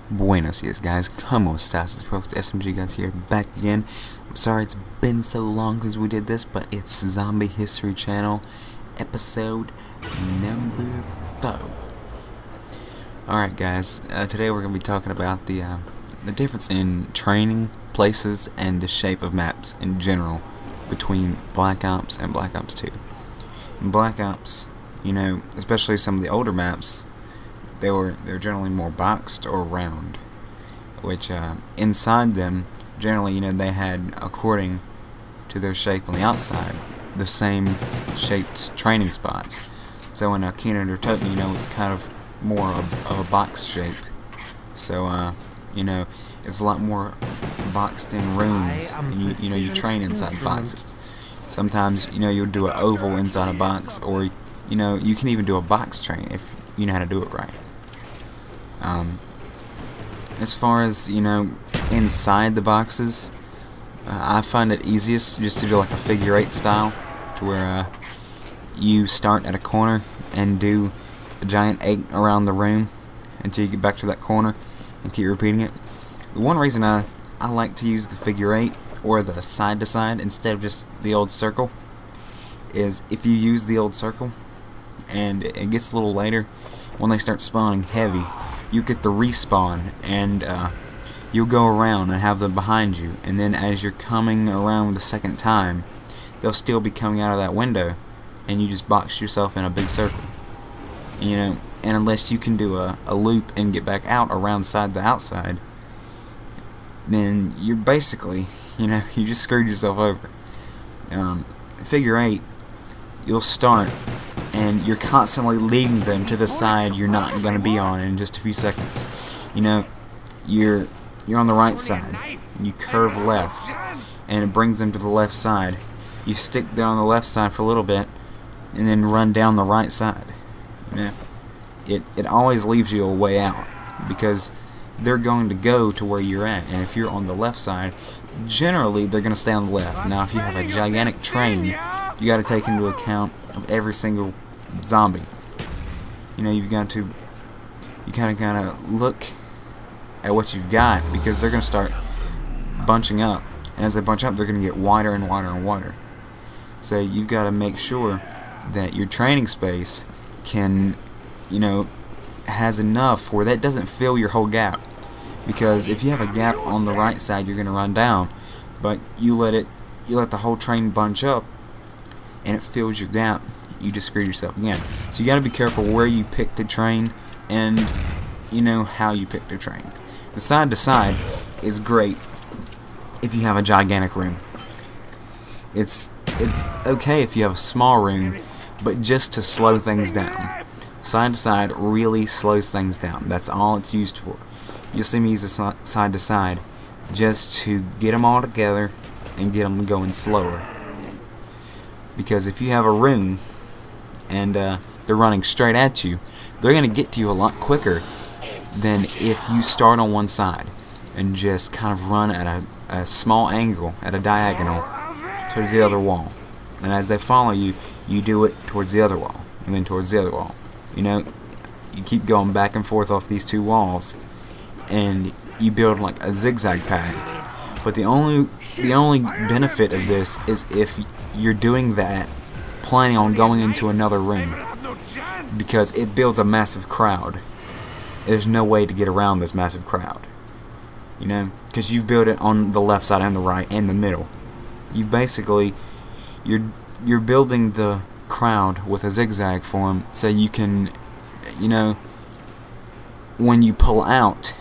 Buenos dias, guys. ¿Cómo estás? It's folks SMG Guys here, back again. I'm sorry it's been so long since we did this, but it's Zombie History Channel, episode number 4. Alright, guys. Today we're going to be talking about the difference in training places and the shape of maps in general between Black Ops and Black Ops 2. In Black Ops, especially some of the older maps, they were generally more boxed or round, which inside them, generally, they had, according to their shape on the outside, the same shaped training spots. So in Keenan or Toten, it's kind of more of a box shape. So, it's a lot more boxed in rooms, and you train inside boxes. Sometimes, you'll do an oval inside a box, or, you can even do a box train if you know how to do it right. As far as, inside the boxes, I find it easiest just to do like a figure-eight style, to where you start at a corner and do a giant 8 around the room until you get back to that corner and keep repeating it. The one reason I like to use the figure-eight or the side-to-side instead of just the old circle is if you use the old circle and it gets a little later, when they start spawning heavy, you get the respawn, and you'll go around and have them behind you, and then as you're coming around the second time, they'll still be coming out of that window, and you just box yourself in a big circle. And unless you can do a loop and get back out around the outside, then you're basically, you just screwed yourself over. Figure 8, you'll start, and you're constantly leading them to the side you're not going to be on in just a few seconds. You're on the right side, and you curve left, and it brings them to the left side. You stick there on the left side for a little bit, and then run down the right side. It always leaves you a way out, because they're going to go to where you're at, and if you're on the left side, generally they're going to stay on the left. Now, if you have a gigantic train, you got to take into account of every single zombie. You kind of gotta look at what you've got, because they're gonna start bunching up, and as they bunch up, they're gonna get wider and wider and wider. So you've got to make sure that your training space can, has enough where that doesn't fill your whole gap. Because if you have a gap on the right side, you're gonna run down, but you let the whole train bunch up, and it fills your gap, you just screwed yourself again. So you got to be careful where you pick to train, and how you pick to train. The side to side is great if you have a gigantic room. It's okay if you have a small room, but just to slow things down. Side to side really slows things down. That's all it's used for. You'll see me use the side to side just to get them all together and get them going slower. Because if you have a room and they're running straight at you, they're going to get to you a lot quicker than if you start on one side and just kind of run at a small angle, at a diagonal, towards the other wall. And as they follow you, you do it towards the other wall, and then towards the other wall. You keep going back and forth off these two walls, and you build like a zigzag pattern. But the only benefit of this is if you're doing that planning on going into another room, because it builds a massive crowd. There's no way to get around this massive crowd, because you've built it on the left side and the right and the middle. You're building the crowd with a zigzag form, so you can, when you pull out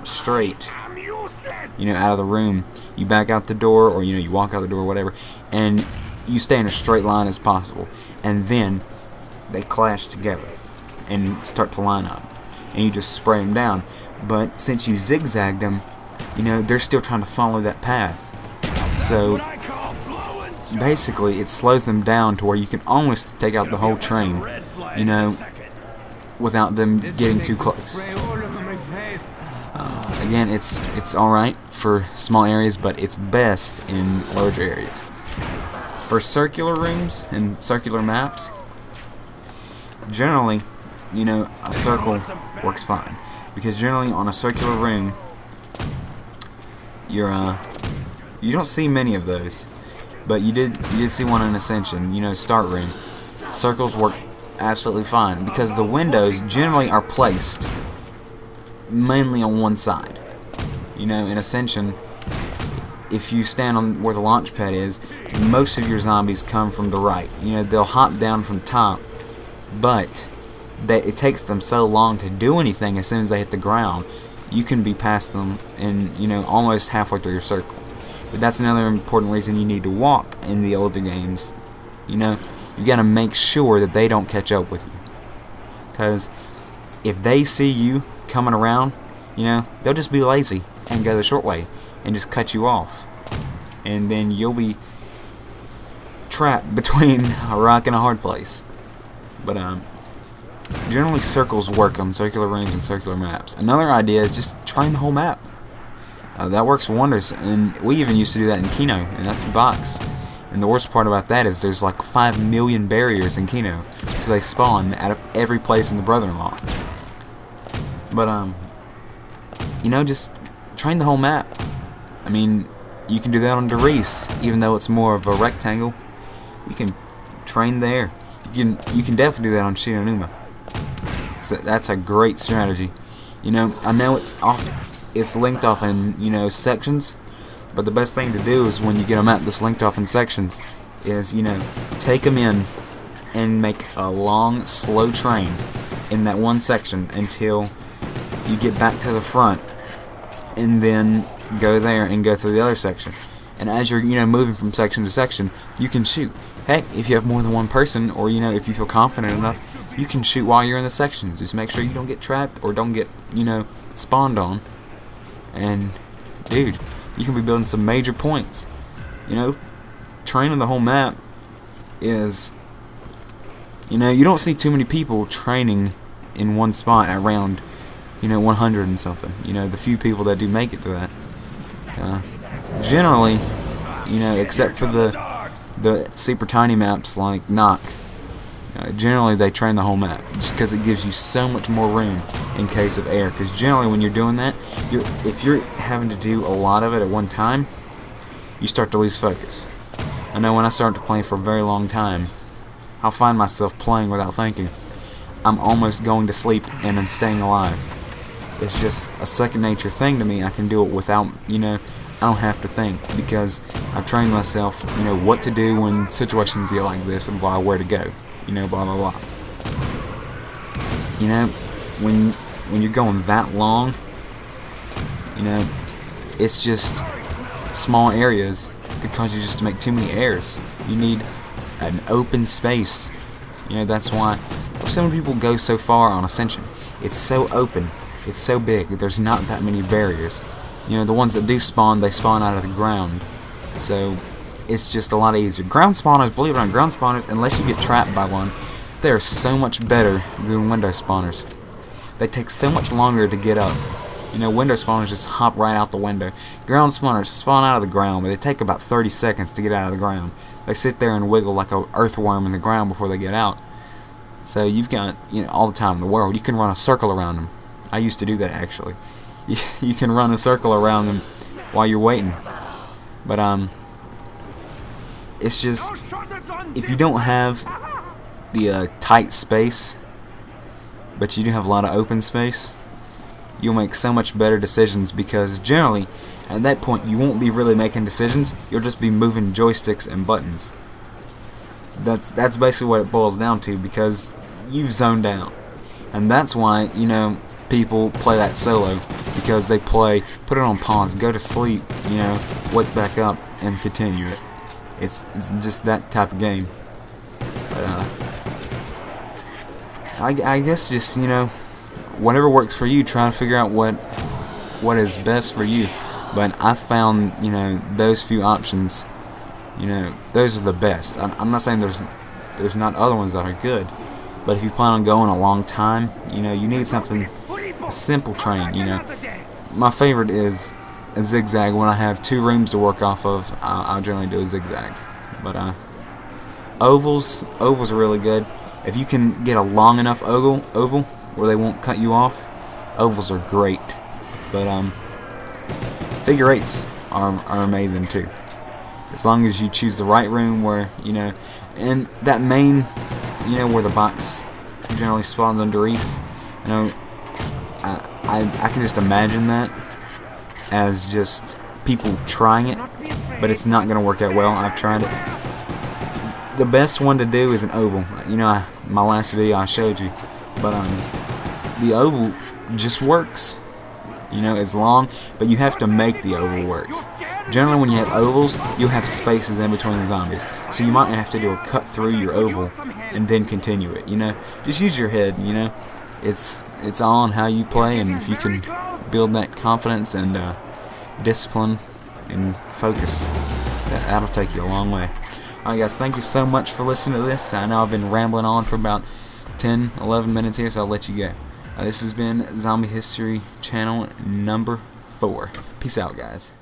straight, out of the room. You back out the door, or you walk out the door, whatever, and you stay in a straight line as possible, and then they clash together and start to line up, and you just spray them down. But since you zigzagged them, they're still trying to follow that path, so basically it slows them down to where you can almost take out the whole train, without them getting too close. Again, it's alright for small areas, but it's best in larger areas. For circular rooms and circular maps, generally, a circle works fine. because generally on a circular room, you don't see many of those, but you did see one in Ascension. You know, start room. Circles work absolutely fine because the windows generally are placed mainly on one side. You know, in Ascension, if you stand on where the launch pad is, most of your zombies come from the right. You know, they'll hop down from top, but it takes them so long to do anything. As soon as they hit the ground, you can be past them in, you know, almost halfway through your circle. But that's another important reason you need to walk in the older games. You know, you gotta make sure that they don't catch up with you, because if they see you coming around, you know, they'll just be lazy and go the short way and just cut you off, and then you'll be trapped between a rock and a hard place. But generally circles work on circular rooms and circular maps. Another idea is just trying the whole map. That works wonders, and we even used to do that in Kino, and that's the box. And the worst part about that is there's like 5 million barriers in Kino, so they spawn out of every place in the brother-in-law. But you know, just train the whole map. I mean, you can do that on Derice, even though it's more of a rectangle. You can train there. You can definitely do that on Shinonuma. That's a great strategy. You know, I know it's linked off in, you know, sections, but the best thing to do is when you get a map that's linked off in sections is, you know, take them in and make a long, slow train in that one section until you get back to the front, and then go there and go through the other section. And as you're, you know, moving from section to section, you can shoot. Heck, if you have more than one person, or, you know, if you feel confident enough, you can shoot while you're in the sections. Just make sure you don't get trapped or don't get, you know, spawned on. And dude, you can be building some major points. You know, training the whole map is, you know, you don't see too many people training in one spot at round, you know, 100 and something. You know, the few people that do make it to that. Generally, you know, except for the super tiny maps like Knock, generally they train the whole map, just because it gives you so much more room in case of air. Because generally when you're doing that, if you're having to do a lot of it at one time, you start to lose focus. I know when I start to play for a very long time, I'll find myself playing without thinking. I'm almost going to sleep and then staying alive. It's just a second nature thing to me. I can do it without, you know, I don't have to think, because I've trained myself, you know, what to do when situations get like this, and blah, where to go, you know, blah blah blah. You know, when you're going that long, you know, it's just small areas could cause you just to make too many errors. You need an open space. You know, that's why so many people go so far on Ascension. It's so open, it's so big, there's not that many barriers. You know, the ones that do spawn, they spawn out of the ground. So it's just a lot easier. Ground spawners, believe it or not, ground spawners, unless you get trapped by one, they're so much better than window spawners. They take so much longer to get up. You know, window spawners just hop right out the window. Ground spawners spawn out of the ground, but they take about 30 seconds to get out of the ground. They sit there and wiggle like an earthworm in the ground before they get out. So you've got, you know, all the time in the world. You can run a circle around them. I used to do that, actually. You can run a circle around them while you're waiting. But it's just, if you don't have the tight space, but you do have a lot of open space, you'll make so much better decisions, because generally at that point you won't be really making decisions, you'll just be moving joysticks and buttons. That's basically what it boils down to, because you've zoned out. And that's why, you know, people play that solo, because they play, put it on pause, go to sleep, you know, wake back up and continue it. It's just that type of game. But I guess just, you know, whatever works for you, try to figure out what is best for you. But I found, you know, those few options, you know, those are the best. I'm not saying there's not other ones that are good, but if you plan on going a long time, you know, you need something, a simple train, you know. My favorite is a zigzag. When I have 2 rooms to work off of, I'll generally do a zigzag. But ovals are really good. If you can get a long enough oval where they won't cut you off, ovals are great, but figure eights are amazing too. As long as you choose the right room where, and that main, where the box generally spawns under east, I can just imagine that as just people trying it, but it's not going to work out well. I've tried it. The best one to do is an oval. My last video I showed you, but the oval just works. It's long, but you have to make the oval work. Generally, when you have ovals, you'll have spaces in between the zombies, so you might have to do a cut through your oval and then continue it. Just use your head. It's all on how you play, and if you can build that confidence and discipline and focus, that'll take you a long way. Alright guys, thank you so much for listening to this. I know I've been rambling on for about 10-11 minutes here, so I'll let you go. This has been Zombie History Channel number 4. Peace out, guys.